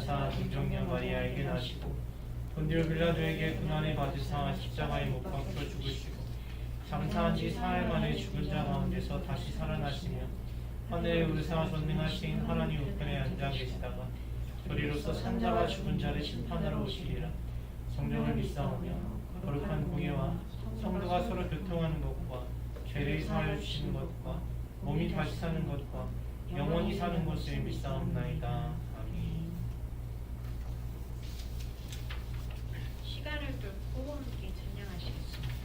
하사 동정녀 마리아에게 나시고 본디오 빌라도에게 고난을 받으사 십자가에 못 박혀 죽으시고 장사한 지 사흘 만에 죽은 자 가운데서 다시 살아나시며 하늘에 우르사 전능하신 하나님 우편에 앉아 계시다가 저리로서 산자와 죽은 자를 심판하러 오시리라. 성령을 믿사오며 거룩한 공예와 성도가 서로 교통하는 것과 죄를 사하여 주시는 것과 몸이 다시 사는 것과 영원히 사는 것을 믿사옵나이다. 아멘. 시간을 뚫고 함께 찬양하시겠습니다.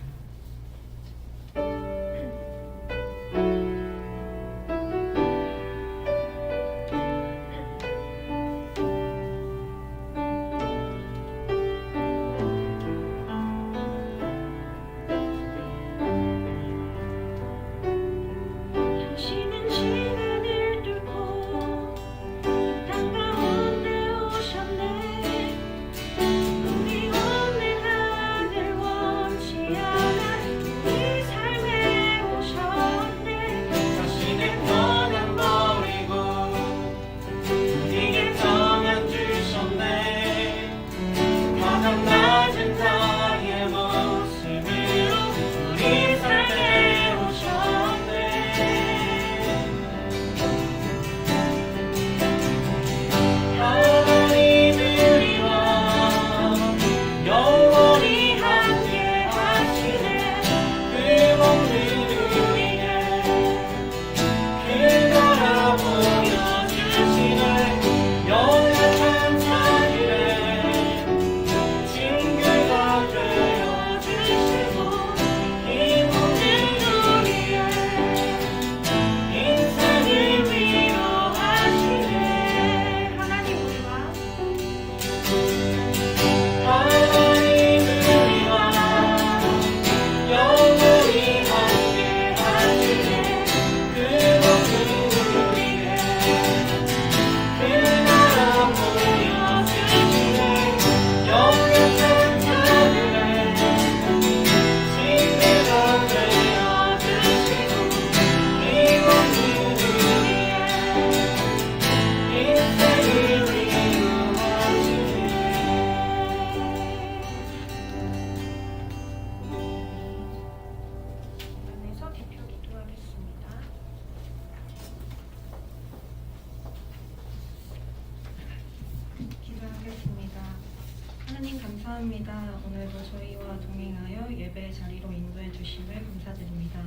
하나님 감사합니다. 오늘도 저희와 동행하여 예배의 자리로 인도해 주심을 감사드립니다.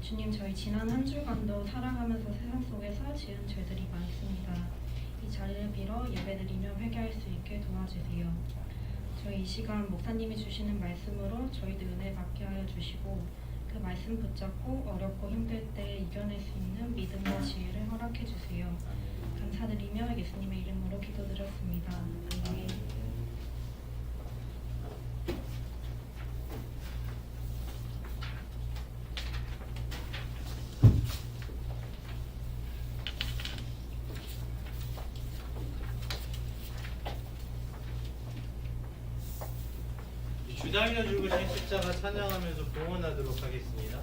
주님, 저희 지난 한 주간도 살아가면서 세상 속에서 지은 죄들이 많습니다. 이 자리를 빌어 예배드리며 회개할 수 있게 도와주세요. 저희 이 시간 목사님이 주시는 말씀으로 저희들 은혜 받게 하여 주시고 그 말씀 붙잡고 어렵고 힘들 때 이겨낼 수 있는 믿음과 지혜를 허락해 주세요. 감사드리며 예수님의 이름으로 기도드렸습니다. 아멘. 주장이여 죽으신 십자가 찬양하면서 봉헌하도록 하겠습니다.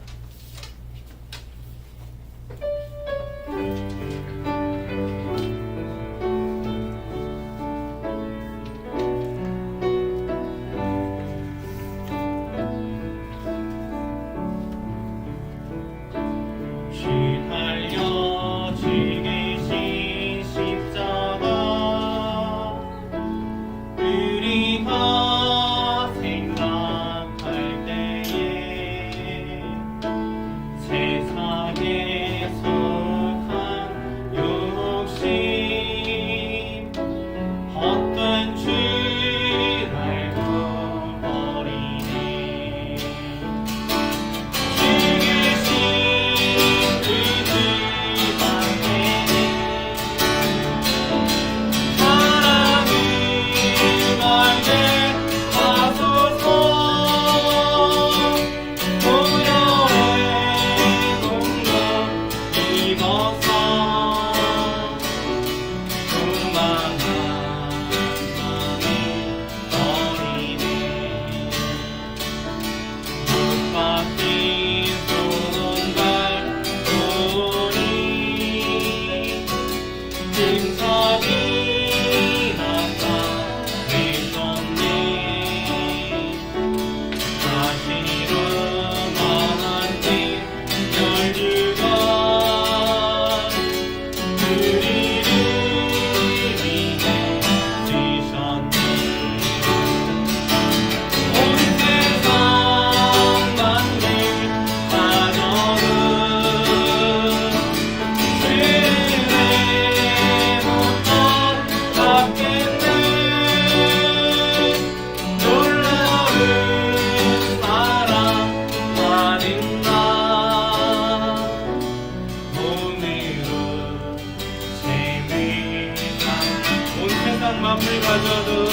만물 가져도 온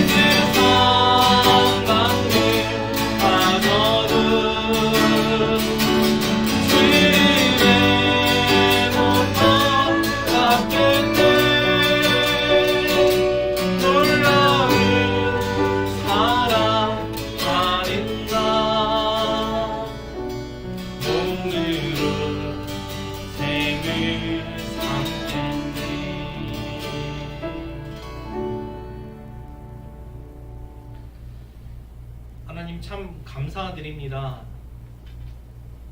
세상 만물 가져도 주님의 못한 갚을 때 놀라운 사랑 아닌가 몸으로 생을 삼겠네. 하나님 참 감사드립니다.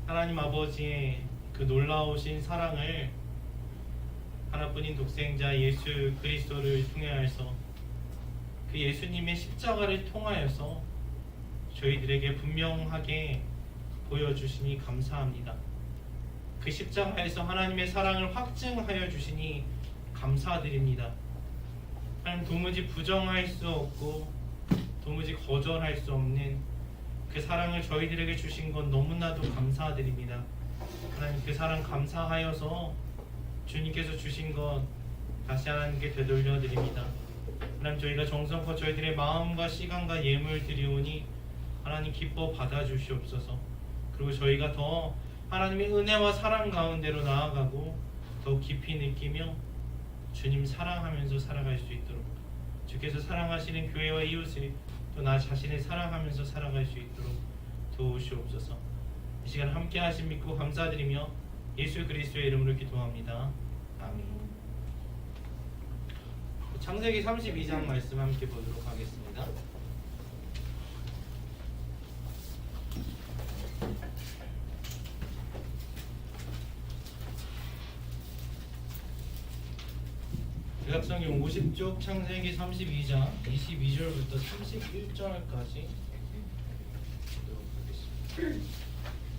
하나님 아버지의 그 놀라우신 사랑을 하나뿐인 독생자 예수 그리스도를 통하여서 그 예수님의 십자가를 통하여서 저희들에게 분명하게 보여주시니 감사합니다. 그 십자가에서 하나님의 사랑을 확증하여 주시니 감사드립니다. 하나님 도무지 부정할 수 없고 도무지 거절할 수 없는 그 사랑을 저희들에게 주신 건 너무나도 감사드립니다. 하나님 그 사랑 감사하여서 주님께서 주신 것 다시 하나님께 되돌려 드립니다. 하나님 저희가 정성껏 저희들의 마음과 시간과 예물 드리오니 하나님 기뻐 받아주시옵소서. 그리고 저희가 더 하나님의 은혜와 사랑 가운데로 나아가고 더 깊이 느끼며 주님 사랑하면서 살아갈 수 있도록 주께서 사랑하시는 교회와 이웃을 또 나 자신을 사랑하면서 살아갈 수 있도록 도우시옵소서. 이 시간 함께 하심 믿고 감사드리며 예수 그리스도의 이름으로 기도합니다. 아멘. 창세기 32장 말씀 함께 보도록 하겠습니다. 대각성경 50쪽 창세기 32장 22절부터 31절까지 보도록 하겠습니다.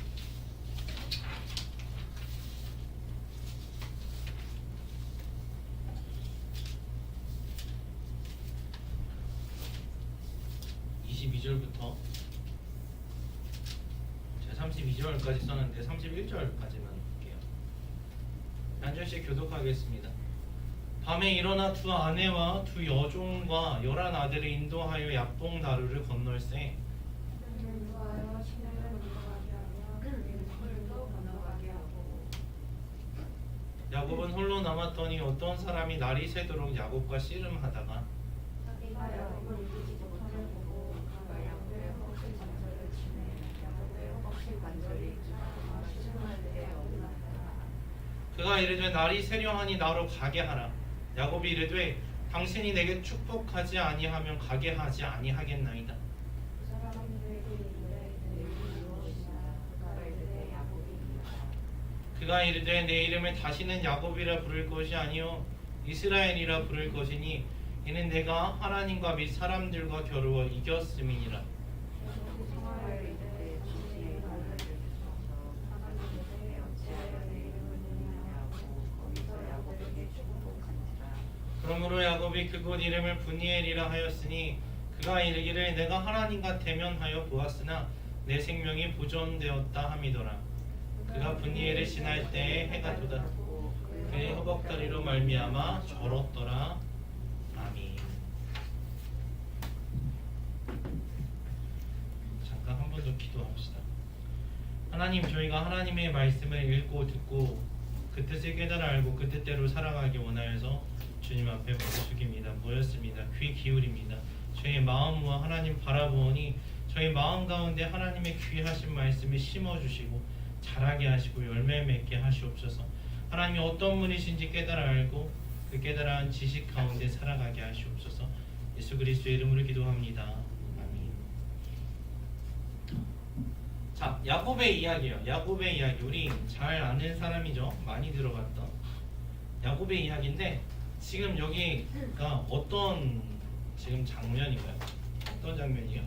제가 32절까지 썼는데 31절까지만 볼게요. 한 절씩 교독하겠습니다. 밤에 일어나 두 아내와 두 여종과 11 아들을 인도하여 약봉 다루를 건널세. 야곱은 홀로 남았더니 어떤 사람이 날이 새도록 야곱과 씨름하다가 그가 이르되 날이 새려하니 나로 가게 하라. 야곱이 이르되 당신이 내게 축복하지 아니하면 가게 하지 아니하겠나이다. 그가 이르되 내 이름을 다시는 야곱이라 부를 것이 아니요 이스라엘이라 부를 것이니 이는 내가 하나님과 및 사람들과 겨루어 이겼음이니라. 그러므로 야곱이 그곳 이름을 브니엘이라 하였으니 그가 이르기를 내가 하나님과 대면하여 보았으나 내 생명이 보존되었다 함이더라. 그가 브니엘을 지날 때에 해가 돋았고 그의 허벅다리로 말미암아 절었더라. 아멘. 잠깐 한 번 더 기도합시다. 하나님, 저희가 하나님의 말씀을 읽고 듣고 그 뜻을 깨달아 알고 그 뜻대로 살아가기 원하여서 주님 앞에 머리 숙입니다. 모였습니다. 귀 기울입니다. 저희의 마음과 하나님 바라보니 저희 마음 가운데 하나님의 귀하신 말씀을 심어주시고 자라게 하시고 열매 맺게 하시옵소서. 하나님이 어떤 분이신지 깨달아 알고 그 깨달아 지식 가운데 살아가게 하시옵소서. 예수 그리스도의 이름으로 기도합니다. 아멘. 자, 야곱의 이야기요. 야곱의 이야기. 우리 잘 아는 사람이죠. 많이 들어봤던 야곱의 이야기인데 지금 여기가 어떤 지금 장면인가요? 어떤 장면이요?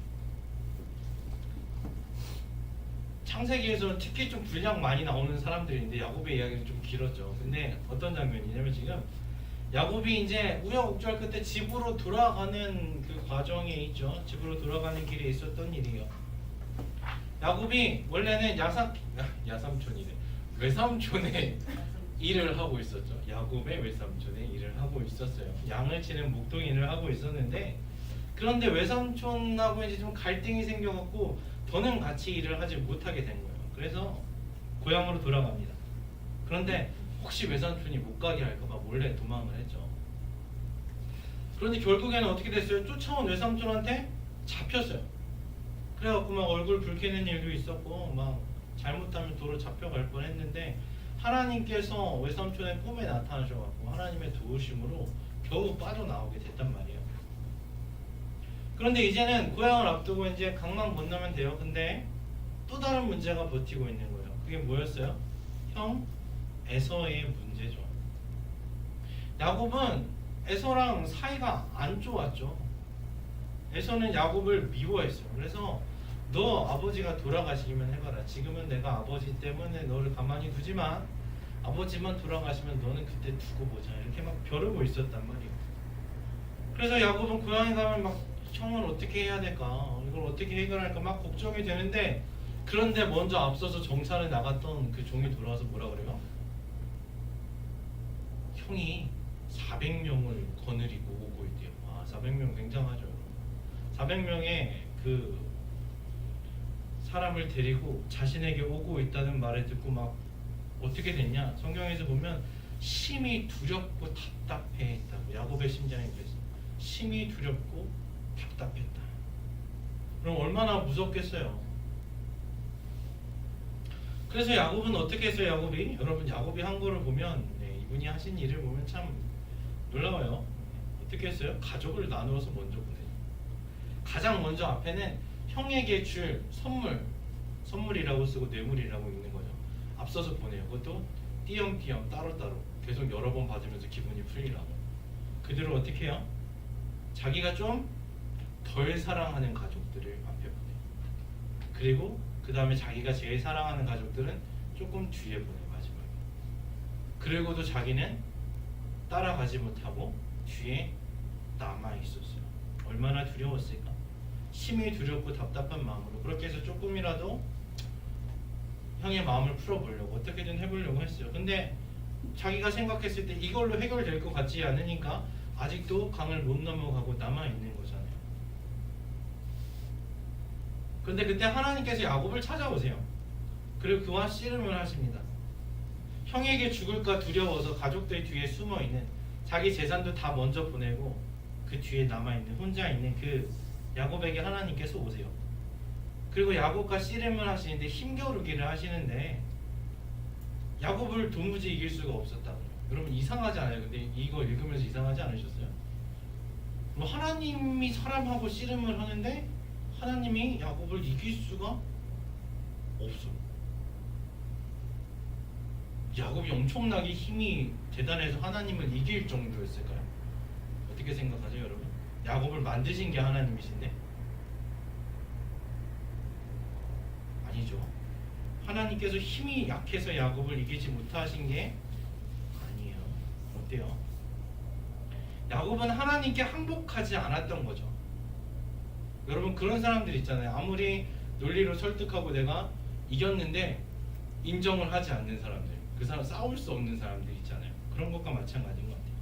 창세기에서 특히 좀 분량 많이 나오는 사람들인데 야곱의 이야기는 좀 길었죠. 근데 어떤 장면이냐면 지금 야곱이 이제 우여곡절 끝에 집으로 돌아가는 그 과정에 있죠. 집으로 돌아가는 길에 있었던 일이에요. 야곱이 원래는 외삼촌의 일을 하고 있었죠. 야곱의 외삼촌이 일을 하고 있었어요. 양을 치는 목동인을 하고 있었는데 그런데 외삼촌하고 이제 좀 갈등이 생겨갖고 더는 같이 일을 하지 못하게 된 거예요. 그래서 고향으로 돌아갑니다. 그런데 혹시 외삼촌이 못 가게 할까봐 몰래 도망을 했죠. 그런데 결국에는 어떻게 됐어요? 쫓아온 외삼촌한테 잡혔어요. 그래갖고 막 얼굴 붉히는 일도 있었고 막 잘못하면 도로 잡혀갈 뻔했는데 하나님께서 외삼촌의 꿈에 나타나셔갖고 하나님의 도우심으로 겨우 빠져나오게 됐단 말이에요. 그런데 이제는 고향을 앞두고 이제 강만 건너면 돼요. 근데 또 다른 문제가 버티고 있는 거예요. 그게 뭐였어요? 형 에서의 문제죠. 야곱은 에서랑 사이가 안 좋았죠. 에서는 야곱을 미워했어요. 그래서 너 아버지가 돌아가시기만 해봐라. 지금은 내가 아버지 때문에 너를 가만히 두지만 아버지만 돌아가시면 너는 그때 두고 보자. 이렇게 막 벼르고 있었단 말이에요. 그래서 야곱은 고향에 가면 막 형을 어떻게 해야 될까? 이걸 어떻게 해결할까? 막 걱정이 되는데 그런데 먼저 앞서서 정찰에 나갔던 그 종이 돌아와서 뭐라 그래요? 형이 400명을 거느리고 오고 있대요. 와, 400명 굉장하죠. 400명의 그 사람을 데리고 자신에게 오고 있다는 말을 듣고 막 어떻게 됐냐? 성경에서 보면 심히 두렵고 답답해했다고. 야곱의 심장이 그랬어요. 심히 두렵고 답답했다. 그럼 얼마나 무섭겠어요. 그래서 야곱은 어떻게 했어요? 야곱이 여러분 야곱이 한 거를 보면 이분이 하신 일을 보면 참 놀라워요. 어떻게 했어요? 가족을 나누어서 먼저 보내요. 가장 먼저 앞에는 형에게 줄 선물이라고 쓰고 뇌물이라고 읽는 거죠. 앞서서 보내요. 그것도 띄엄띄엄 따로따로 계속 여러 번 받으면서 기분이 풀리라고. 그대로 어떻게 해요? 자기가 좀 덜 사랑하는 가족들을 앞에 보내요. 그리고 그 다음에 자기가 제일 사랑하는 가족들은 조금 뒤에 보내요. 마지막에. 그리고도 자기는 따라가지 못하고 뒤에 남아있었어요. 얼마나 두려웠을까? 심히 두렵고 답답한 마음으로 그렇게 해서 조금이라도 형의 마음을 풀어보려고 어떻게든 해보려고 했어요. 근데 자기가 생각했을 때 이걸로 해결될 것 같지 않으니까 아직도 강을 못 넘어가고 남아있는 거잖아요. 근데 그때 하나님께서 야곱을 찾아오세요. 그리고 그와 씨름을 하십니다. 형에게 죽을까 두려워서 가족들 뒤에 숨어있는 자기 재산도 다 먼저 보내고 그 뒤에 남아있는 혼자 있는 그 야곱에게 하나님께서 오세요. 그리고 야곱과 씨름을 하시는데 힘겨루기를 하시는데 야곱을 도무지 이길 수가 없었다고요. 여러분 이상하지 않아요? 근데 이거 읽으면서 이상하지 않으셨어요? 뭐 하나님이 사람하고 씨름을 하는데 하나님이 야곱을 이길 수가 없어. 야곱이 엄청나게 힘이 대단해서 하나님을 이길 정도였을까요? 어떻게 생각하죠, 여러분? 야곱을 만드신 게 하나님이신데? 아니죠. 하나님께서 힘이 약해서 야곱을 이기지 못하신 게 아니에요. 어때요? 야곱은 하나님께 항복하지 않았던 거죠. 여러분 그런 사람들 있잖아요. 아무리 논리로 설득하고 내가 이겼는데 인정을 하지 않는 사람들, 그 사람 싸울 수 없는 사람들 있잖아요. 그런 것과 마찬가지인 것 같아요.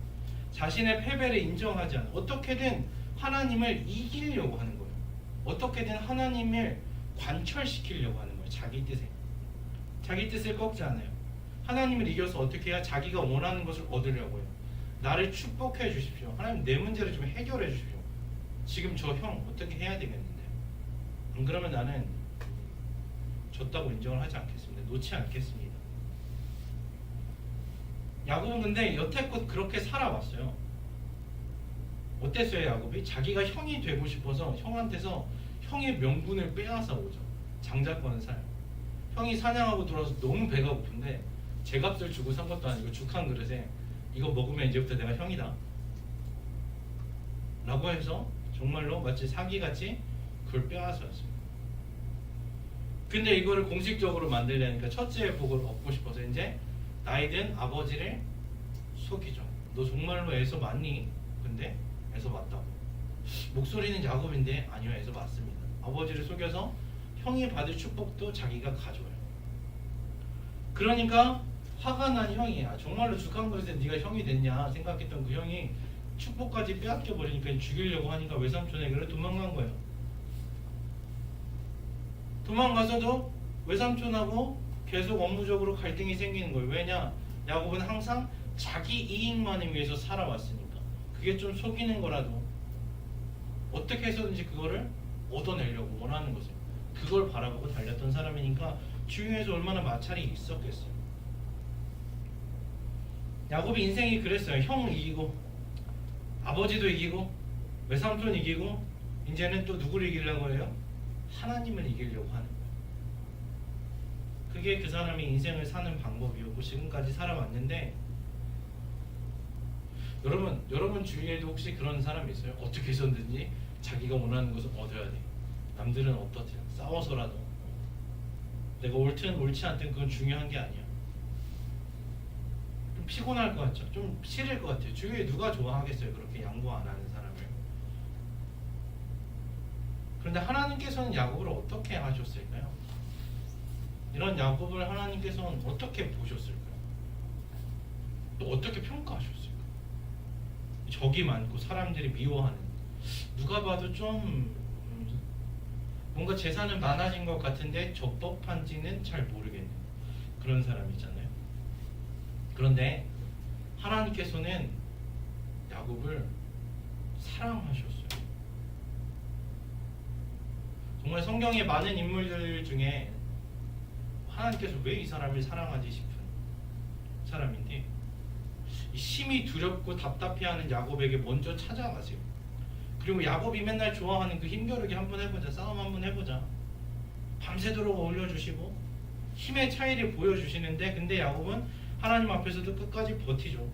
자신의 패배를 인정하지 않아 어떻게든 하나님을 이기려고 하는 거예요. 어떻게든 하나님을 관철시키려고 하는 거예요. 자기 뜻에. 자기 뜻을 꺾지 않아요. 하나님을 이겨서 어떻게 해야 자기가 원하는 것을 얻으려고 해요. 나를 축복해 주십시오. 하나님 내 문제를 좀 해결해 주십시오. 지금 저 형 어떻게 해야 되겠는데 안 그러면 나는 졌다고 인정을 하지 않겠습니다. 놓지 않겠습니다. 야곱은 근데 여태껏 그렇게 살아왔어요. 어땠어요? 야곱이 자기가 형이 되고 싶어서 형한테서 형의 명분을 빼앗아 오죠. 장자권을 사요. 형이 사냥하고 돌아와서 너무 배가 고픈데 제값을 주고 산 것도 아니고 죽 한 그릇에 이거 먹으면 이제부터 내가 형이다 라고 해서 정말로 마치 사기같이 그걸 빼앗았습니다. 근데 이거를 공식적으로 만들려니까 첫째의 복을 얻고 싶어서 이제 나이든 아버지를 속이죠. 너 정말로 에서 맞니? 근데 에서 맞다고. 목소리는 야곱인데 아니요, 에서 맞습니다. 아버지를 속여서 형이 받을 축복도 자기가 가져요. 그러니까 화가 난 형이 정말로 죽한 것에 네가 형이 됐냐 생각했던 그 형이 축복까지 빼앗겨 버리니까 죽이려고 하니까 외삼촌에게로 도망간 거예요. 도망가서도 외삼촌하고 계속 업무적으로 갈등이 생기는 거예요. 왜냐? 야곱은 항상 자기 이익만을 위해서 살아왔으니까. 그게 좀 속이는 거라도 어떻게 해서든지 그거를 얻어내려고 원하는 거죠. 그걸 바라보고 달렸던 사람이니까 주위에서 얼마나 마찰이 있었겠어요. 야곱의 인생이 그랬어요. 형 이기고 아버지도 이기고 외삼촌 이기고 이제는 또 누구를 이기려고 해요? 하나님을 이기려고 하는 거예요. 그게 그 사람의 인생을 사는 방법이었고 지금까지 살아왔는데 여러분 주위에도 혹시 그런 사람이 있어요? 어떻게 해서든지 자기가 원하는 것을 얻어야 돼. 남들은 어떻대요? 싸워서라도. 내가 옳든 옳지 않든 그건 중요한 게 아니야. 좀 피곤할 것 같죠? 좀 싫을 것 같아요. 주위에 누가 좋아하겠어요? 그렇게 양보 안 하는 사람을. 그런데 하나님께서는 야곱을 어떻게 하셨을까요? 이런 야곱을 하나님께서는 어떻게 보셨을까요? 또 어떻게 평가하셨을까요? 적이 많고 사람들이 미워하는, 누가 봐도 좀 뭔가 재산은 많아진 것 같은데 적법한지는 잘 모르겠는 그런 사람이잖아요. 그런데 하나님께서는 야곱을 사랑하셨어요. 정말 성경의 많은 인물들 중에 하나님께서 왜 이 사람을 사랑하지 싶은 사람인데, 심히 두렵고 답답해하는 야곱에게 먼저 찾아가세요. 그리고 야곱이 맨날 좋아하는 그 힘겨루기 한번 해보자, 싸움 한번 해보자, 밤새도록 올려주시고 힘의 차이를 보여주시는데, 근데 야곱은 하나님 앞에서도 끝까지 버티죠.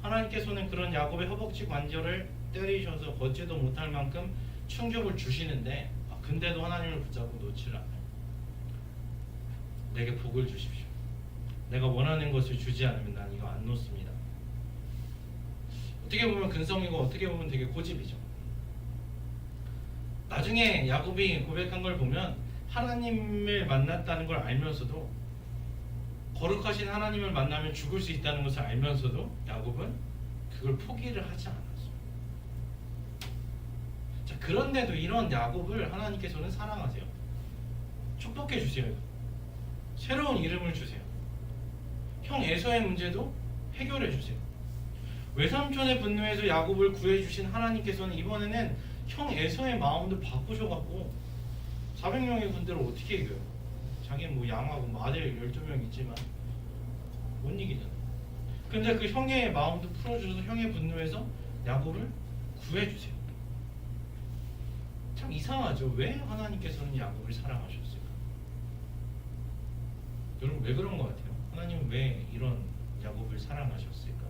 하나님께서는 그런 야곱의 허벅지 관절을 때리셔서 걷지도 못할 만큼 충격을 주시는데, 근데도 하나님을 붙잡고 놓지를 않아요. 내게 복을 주십시오. 내가 원하는 것을 주지 않으면 난 이거 안 놓습니다. 어떻게 보면 근성이고 어떻게 보면 되게 고집이죠. 나중에 야곱이 고백한 걸 보면 하나님을 만났다는 걸 알면서도, 거룩하신 하나님을 만나면 죽을 수 있다는 것을 알면서도 야곱은 그걸 포기를 하지 않았어요. 자, 그런데도 이런 야곱을 하나님께서는 사랑하세요. 축복해 주세요. 새로운 이름을 주세요. 형 에서의 문제도 해결해 주세요. 외삼촌의 분노에서 야곱을 구해주신 하나님께서는 이번에는 형 에서의 마음도 바꾸셔갖고 400명의 군대를 어떻게 이겨요? 자기는 뭐 양하고 아들 12명 있지만 못 이기잖아요. 근데 그 형의 마음도 풀어주셔서 형의 분노에서 야곱을 구해주세요. 참 이상하죠. 왜 하나님께서는 야곱을 사랑하셨을까? 여러분 왜 그런 것 같아요? 하나님은 왜 이런 야곱을 사랑하셨을까?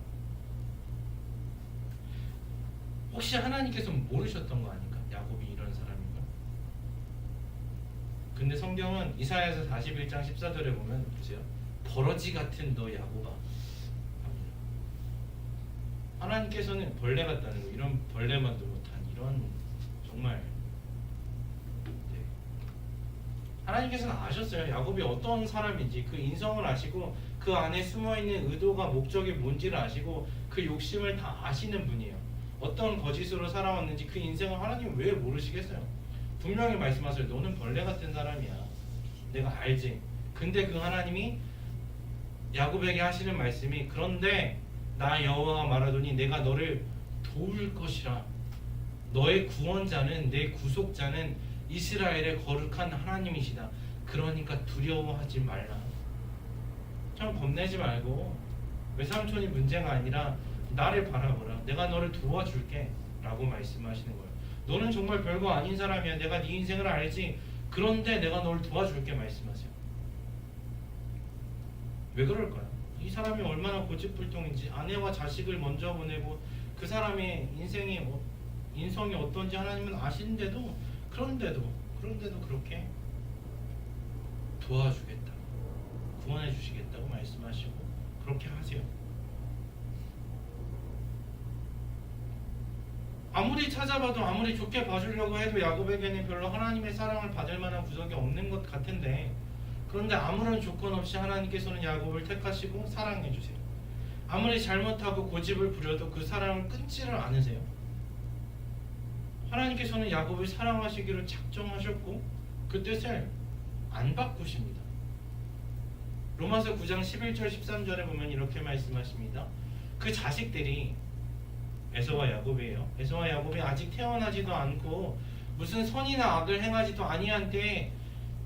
혹시 하나님께서 모르셨던 거 아닌가? 야곱이 이런 사람인 걸? 근데 성경은 이사야서 41장 14절에 보면 보세요. 버러지 같은 너 야곱아 합니다. 하나님께서는 벌레 같다는 거, 이런 벌레만도 못한 이런 정말 하나님께서는 아셨어요. 야곱이 어떤 사람인지, 그 인성을 아시고 그 안에 숨어있는 의도가 목적이 뭔지를 아시고 그 욕심을 다 아시는 분이에요. 어떤 거짓으로 살아왔는지 그 인생을 하나님은 왜 모르시겠어요? 분명히 말씀하세요. 너는 벌레 같은 사람이야. 내가 알지. 근데 그 하나님이 야곱에게 하시는 말씀이, 그런데 나 여호와가 말하더니 내가 너를 도울 것이라. 너의 구원자는, 내 구속자는 이스라엘의 거룩한 하나님이시다. 그러니까 두려워하지 말라. 참 겁내지 말고 외삼촌이 문제가 아니라 나를 바라보라. 내가 너를 도와줄게 라고 말씀하시는 거예요. 너는 정말 별거 아닌 사람이야. 내가 네 인생을 알지. 그런데 내가 너를 도와줄게 말씀하세요. 왜 그럴까요? 이 사람이 얼마나 고집불통인지, 아내와 자식을 먼저 보내고 그 사람의 인성이 어떤지 하나님은 아시는데도, 그런데도 그렇게 도와주겠다, 구원해 주시겠다고 말씀하시고 그렇게 하세요. 아무리 찾아봐도 아무리 좋게 봐주려고 해도 야곱에게는 별로 하나님의 사랑을 받을 만한 구석이 없는 것 같은데, 그런데 아무런 조건 없이 하나님께서는 야곱을 택하시고 사랑해 주세요. 아무리 잘못하고 고집을 부려도 그 사랑을 끊지를 않으세요. 하나님께서는 야곱을 사랑하시기로 작정하셨고 그 뜻을 안 바꾸십니다. 로마서 9장 11절 13절에 보면 이렇게 말씀하십니다. 그 자식들이 에서와 야곱이에요. 에서와 야곱이 아직 태어나지도 않고 무슨 선이나 악을 행하지도 아니한 때에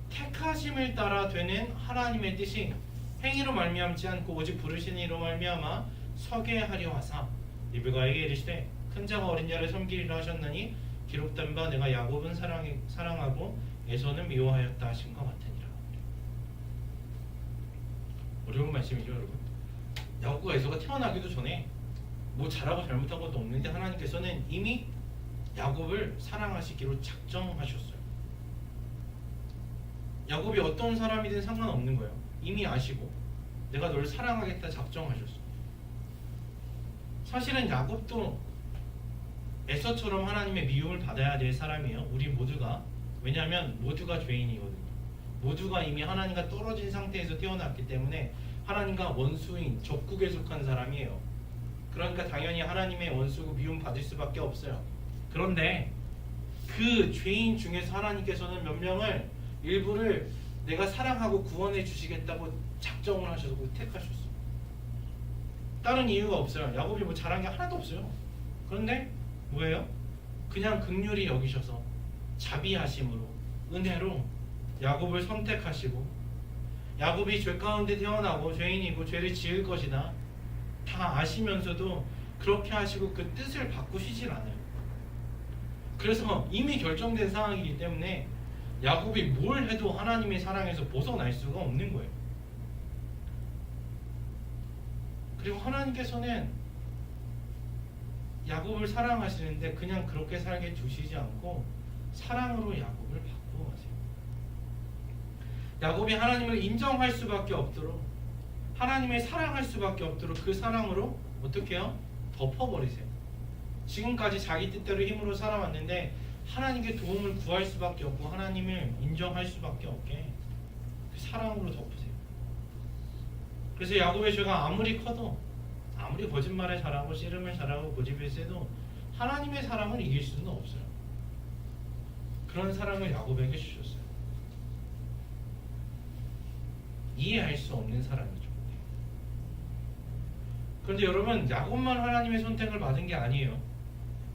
택하심을 따라 되는 하나님의 뜻이 행위로 말미암지 않고 오직 부르신 이로 말미암아 서게 하려 하사 리브가에게 이르시되 큰 자가 어린 자를 섬기리라 하셨나니 기록된 바 내가 야곱은 사랑하고 에서는 미워하였다 하신 것 같으니라. 어려운 말씀이죠, 여러분. 야곱과 에서가 태어나기도 전에 뭐 잘하고 잘못한 것도 없는데 하나님께서는 이미 야곱을 사랑하시기로 작정하셨어요. 야곱이 어떤 사람이든 상관없는 거예요. 이미 아시고 내가 널 사랑하겠다 작정하셨어요. 사실은 야곱도 에서처럼 하나님의 미움을 받아야 될 사람이에요. 우리 모두가. 왜냐하면 모두가 죄인이거든요. 모두가 이미 하나님과 떨어진 상태에서 태어났기 때문에 하나님과 원수인 적국에 속한 사람이에요. 그러니까 당연히 하나님의 원수고 미움 받을 수밖에 없어요. 그런데 그 죄인 중에서 하나님께서는 몇 명을 일부를 내가 사랑하고 구원해 주시겠다고 작정을 하셔서 택하셨어요. 다른 이유가 없어요. 야곱이 뭐 잘한 게 하나도 없어요. 그런데 뭐예요? 그냥 긍휼히 여기셔서 자비하심으로 은혜로 야곱을 선택하시고 야곱이 죄 가운데 태어나고 죄인이고 죄를 지을 것이다 다 아시면서도 그렇게 하시고 그 뜻을 바꾸시질 않아요. 그래서 이미 결정된 상황이기 때문에 야곱이 뭘 해도 하나님의 사랑에서 벗어날 수가 없는 거예요. 그리고 하나님께서는 야곱을 사랑하시는데 그냥 그렇게 살게 두시지 않고 사랑으로 야곱을 바꾸어 가세요. 야곱이 하나님을 인정할 수밖에 없도록 하나님을 사랑할 수밖에 없도록 그 사랑으로 어떻게 해요? 덮어버리세요. 지금까지 자기 뜻대로 힘으로 살아왔는데 하나님께 도움을 구할 수밖에 없고 하나님을 인정할 수밖에 없게 그 사랑으로 덮으세요. 그래서 야곱의 죄가 아무리 커도 아무리 거짓말을 잘하고 씨름을 잘하고 고집을 세도 하나님의 사랑을 이길 수는 없어요. 그런 사랑을 야곱에게 주셨어요. 이해할 수 없는 사랑이죠. 그런데 여러분, 야곱만 하나님의 선택을 받은 게 아니에요.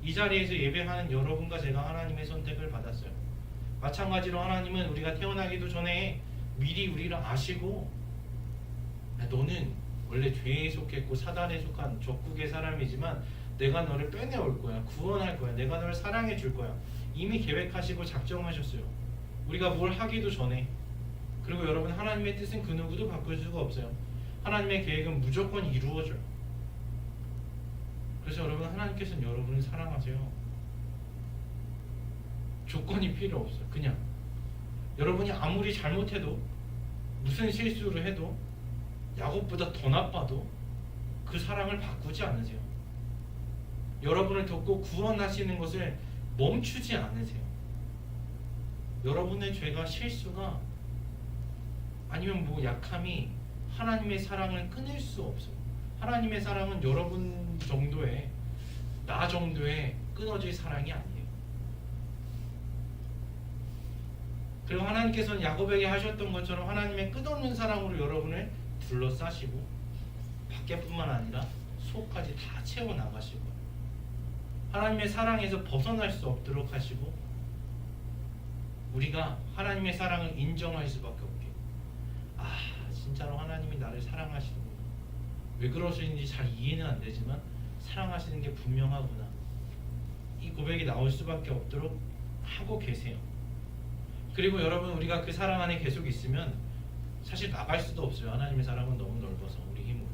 이 자리에서 예배하는 여러분과 제가 하나님의 선택을 받았어요. 마찬가지로 하나님은 우리가 태어나기도 전에 미리 우리를 아시고 너는 원래 죄에 속했고 사단에 속한 적국의 사람이지만 내가 너를 빼내올 거야. 구원할 거야. 내가 너를 사랑해 줄 거야. 이미 계획하시고 작정하셨어요. 우리가 뭘 하기도 전에. 그리고 여러분, 하나님의 뜻은 그 누구도 바꿀 수가 없어요. 하나님의 계획은 무조건 이루어져요. 그래서 여러분, 하나님께서는 여러분을 사랑하세요. 조건이 필요 없어요. 그냥 여러분이 아무리 잘못해도 무슨 실수를 해도 야곱보다 더 나빠도 그 사랑을 바꾸지 않으세요. 여러분을 돕고 구원하시는 것을 멈추지 않으세요. 여러분의 죄가 실수가 아니면 뭐 약함이 하나님의 사랑을 끊을 수 없어요. 하나님의 사랑은 여러분 정도의 나 정도의 끊어질 사랑이 아니에요. 그리고 하나님께서는 야곱에게 하셨던 것처럼 하나님의 끝없는 사랑으로 여러분을 둘러싸시고 밖에뿐만 아니라 속까지 다 채워나가시고 하나님의 사랑에서 벗어날 수 없도록 하시고 우리가 하나님의 사랑을 인정할 수밖에 없게 진짜로 하나님이 나를 사랑하시는구나. 왜 그러시는지 잘 이해는 안 되지만 사랑하시는 게 분명하구나. 이 고백이 나올 수밖에 없도록 하고 계세요. 그리고 여러분, 우리가 그 사랑 안에 계속 있으면 사실 나갈 수도 없어요. 하나님의 사랑은 너무 넓어서 우리 힘으로.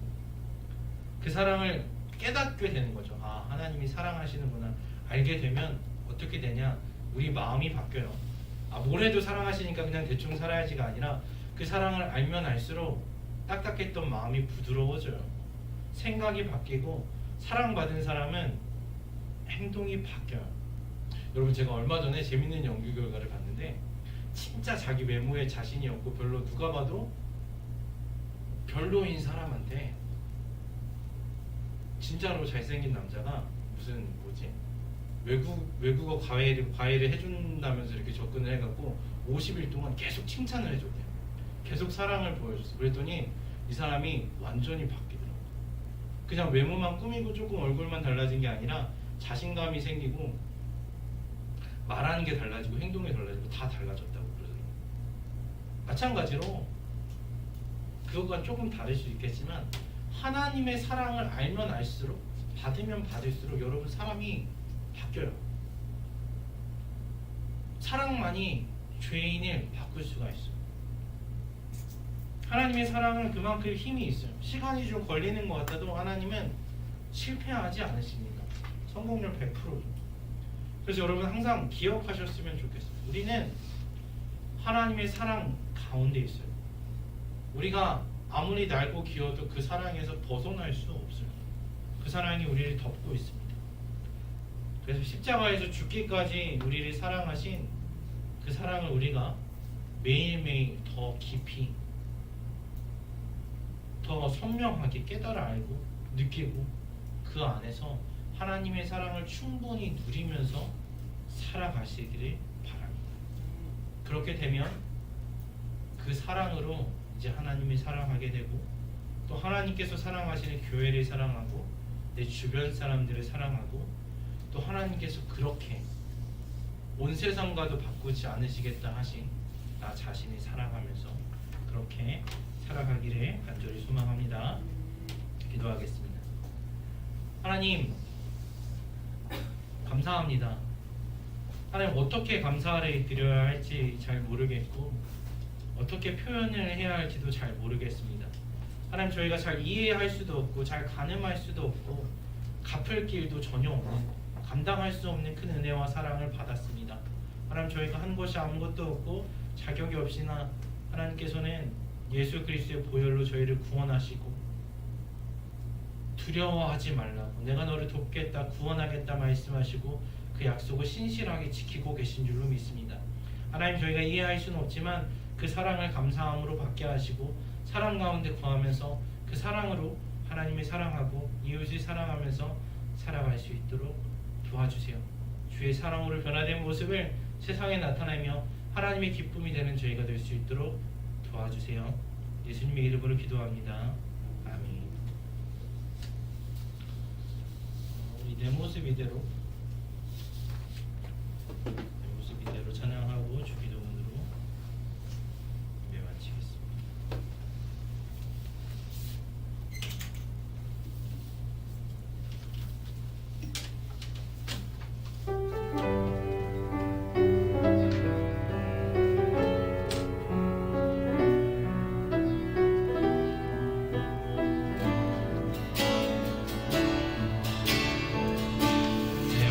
그 사랑을 깨닫게 되는 거죠. 하나님이 사랑하시는구나. 알게 되면 어떻게 되냐? 우리 마음이 바뀌어요. 뭘 해도 사랑하시니까 그냥 대충 살아야지가 아니라 그 사랑을 알면 알수록 딱딱했던 마음이 부드러워져요. 생각이 바뀌고 사랑받은 사람은 행동이 바뀌어요. 여러분, 제가 얼마 전에 재밌는 연구 결과를 봤는데 진짜 자기 외모에 자신이 없고 별로 누가 봐도 별로인 사람한테 진짜로 잘생긴 남자가 무슨 뭐지 외국어 과외를 해준다면서 이렇게 접근을 해갖고 50일 동안 계속 칭찬을 해줬대요. 계속 사랑을 보여줬어. 그랬더니 이 사람이 완전히 바뀌더라고. 그냥 외모만 꾸미고 조금 얼굴만 달라진 게 아니라 자신감이 생기고 말하는 게 달라지고 행동이 달라지고 다 달라졌다고 그러더라고요. 마찬가지로 그것과 조금 다를 수 있겠지만 하나님의 사랑을 알면 알수록 받으면 받을수록 여러분 사람이 바뀌어요. 사랑만이 죄인을 바꿀 수가 있어요. 하나님의 사랑은 그만큼 힘이 있어요. 시간이 좀 걸리는 것 같아도 하나님은 실패하지 않으십니다. 성공률 100%죠. 그래서 여러분 항상 기억하셨으면 좋겠어요. 우리는 하나님의 사랑 가운데 있어요. 우리가 아무리 낡고 기어도 그 사랑에서 벗어날 수 없어요. 그 사랑이 우리를 덮고 있습니다. 그래서 십자가에서 죽기까지 우리를 사랑하신 그 사랑을 우리가 매일매일 더 깊이 더 선명하게 깨달아 알고 느끼고 그 안에서 하나님의 사랑을 충분히 누리면서 살아가시기를 바랍니다. 그렇게 되면 그 사랑으로 이제 하나님을 사랑하게 되고 또 하나님께서 사랑하시는 교회를 사랑하고 내 주변 사람들을 사랑하고 또 하나님께서 그렇게 온 세상과도 바꾸지 않으시겠다 하신 나 자신을 사랑하면서 그렇게 살아가기를 간절히 소망합니다. 기도하겠습니다. 하나님 감사합니다. 하나님 어떻게 감사를 드려야 할지 잘 모르겠고 어떻게 표현을 해야 할지도 잘 모르겠습니다. 하나님 저희가 잘 이해할 수도 없고 잘 가늠할 수도 없고 갚을 길도 전혀 없는 감당할 수 없는 큰 은혜와 사랑을 받았습니다. 하나님 저희가 한 것이 아무것도 없고 자격이 없이나 하나님께서는 예수 그리스도의 보혈로 저희를 구원하시고 두려워하지 말라고 내가 너를 돕겠다 구원하겠다 말씀하시고 그 약속을 신실하게 지키고 계신 줄로 믿습니다. 하나님 저희가 이해할 수는 없지만 그 사랑을 감사함으로 받게 하시고 사랑 가운데 거하면서 그 사랑으로 하나님을 사랑하고 이웃을 사랑하면서 살아갈 수 있도록 도와주세요. 주의 사랑으로 변화된 모습을 세상에 나타내며 하나님의 기쁨이 되는 저희가 될 수 있도록 도와주세요. 예수님의 이름으로 기도합니다. 아멘. 우리 내 모습 이대로 찬양하고 주기도문으로 예배 마치겠습니다. 내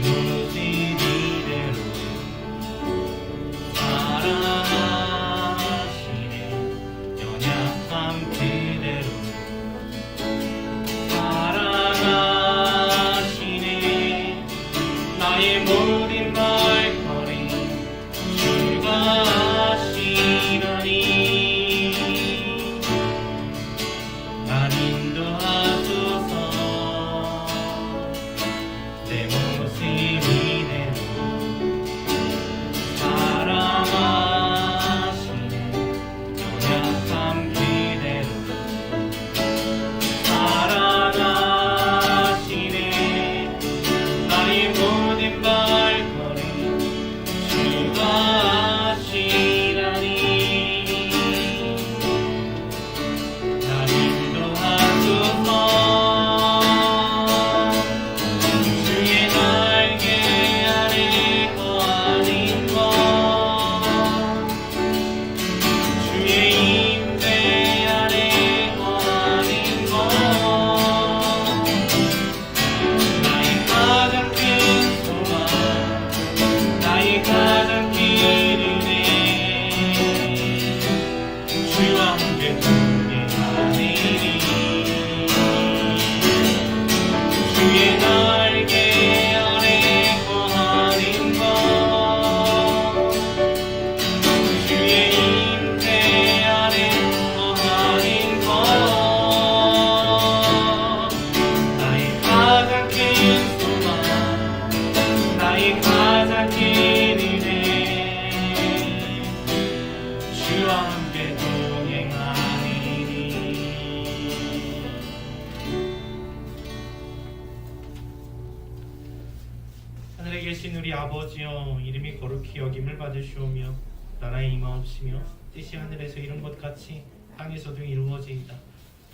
하늘에 계신 우리 아버지여, 이름이 거룩히 여김을 받으시오며 나라의 임하옵시며 뜻이 하늘에서 이룬 것 같이 땅에서도 이루어지이다.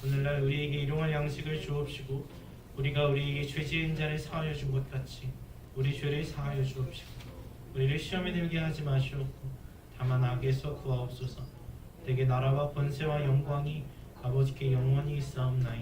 오늘날 우리에게 일용할 양식을 주옵시고 우리가 우리에게 죄 지은 자를 사하여 준 것 같이 우리 죄를 사하여 주옵시고 우리를 시험에 들게 하지 마시옵고 다만 악에서 구하옵소서. 내게 나라와 권세와 영광이 아버지께 영원히 있사옵나이다.